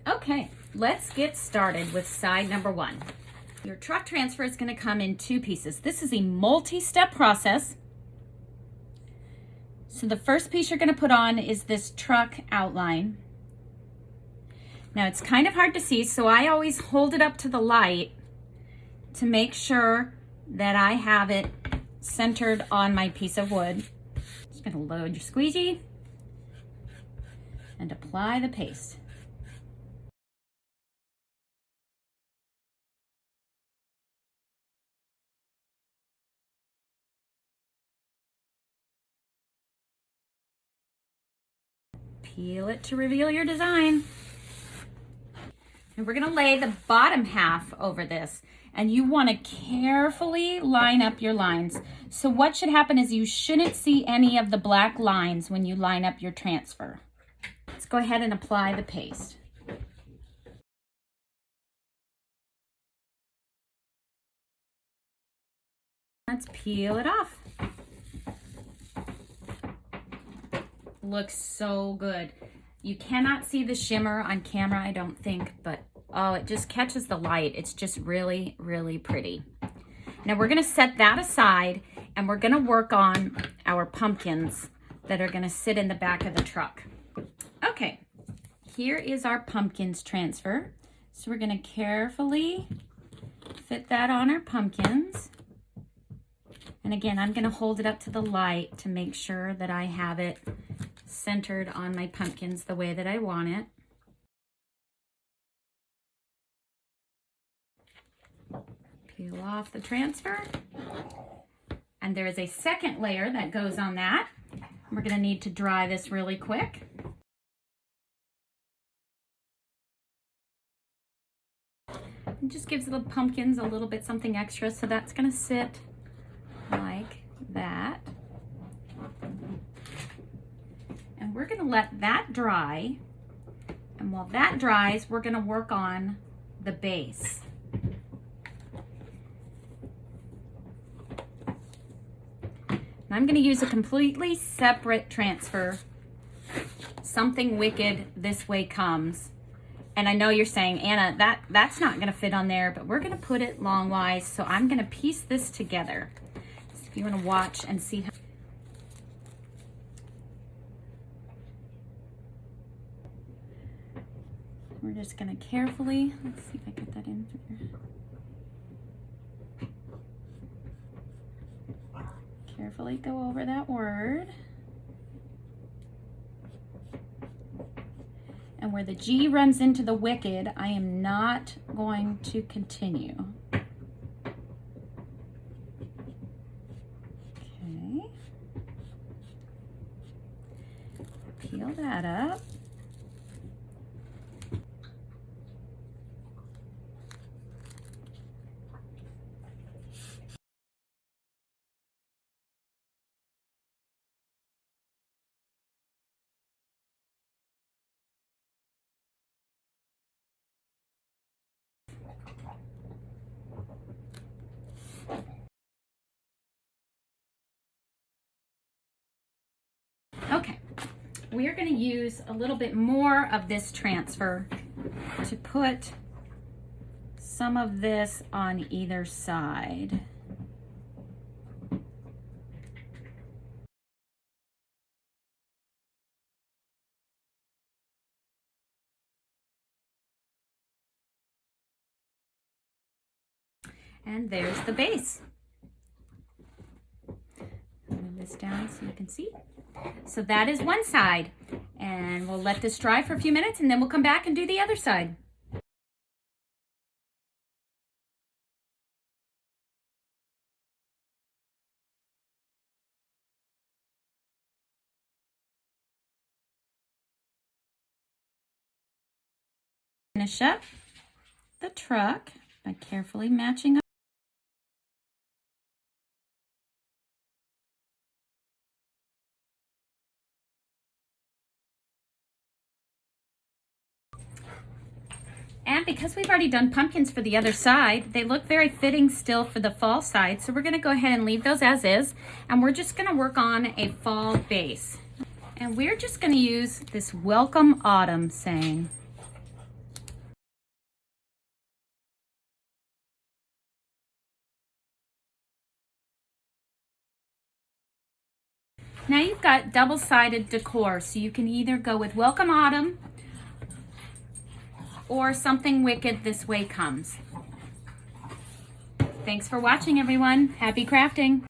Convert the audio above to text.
Okay, let's get started with side number one. Your truck transfer is going to come in two pieces. This is a multi-step process. So the first piece you're going to put on is this truck outline. Now it's kind of hard to see, so I always hold it up to the light to make sure that I have it centered on my piece of wood. Just going to load your squeegee and apply the paste. Peel it to reveal your design. And we're gonna lay the bottom half over this, and you wanna carefully line up your lines. So what should happen is you shouldn't see any of the black lines when you line up your transfer. Let's go ahead and apply the paste. Let's peel it off. Looks so good. You cannot see the shimmer on camera, I don't think, but oh, it just catches the light. It's just really, really pretty. Now we're gonna set that aside and we're gonna work on our pumpkins that are gonna sit in the back of the truck. Okay, here is our pumpkins transfer. So we're gonna carefully fit that on our pumpkins. And again, I'm gonna hold it up to the light to make sure that I have it centered on my pumpkins the way that I want it. Peel off the transfer. And there is a second layer that goes on that. We're gonna need to dry this really quick. It just gives the pumpkins a little bit something extra, so that's gonna sit like that. And we're gonna let that dry. And while that dries, we're gonna work on the base. And I'm gonna use a completely separate transfer. Something wicked this way comes. And I know you're saying, Anna, that's not gonna fit on there, but we're gonna put it longwise, so I'm gonna piece this together. So if you wanna watch and see how. We're just gonna carefully, let's see if I get that in there. Carefully go over that word. And where the G runs into the wicked, I am not going to continue. Okay. Peel that up. Okay, we are going to use a little bit more of this transfer to put some of this on either side. And there's the base. Move this down so you can see. So that is one side, and we'll let this dry for a few minutes and then we'll come back and do the other side. Finish up the truck by carefully matching up. And because we've already done pumpkins for the other side, they look very fitting still for the fall side. So we're gonna go ahead and leave those as is. And we're just gonna work on a fall base. And we're just gonna use this Welcome Autumn saying. Now you've got double-sided decor, so you can either go with Welcome Autumn or Something Wicked This Way Comes. Thanks for watching, everyone. Happy crafting.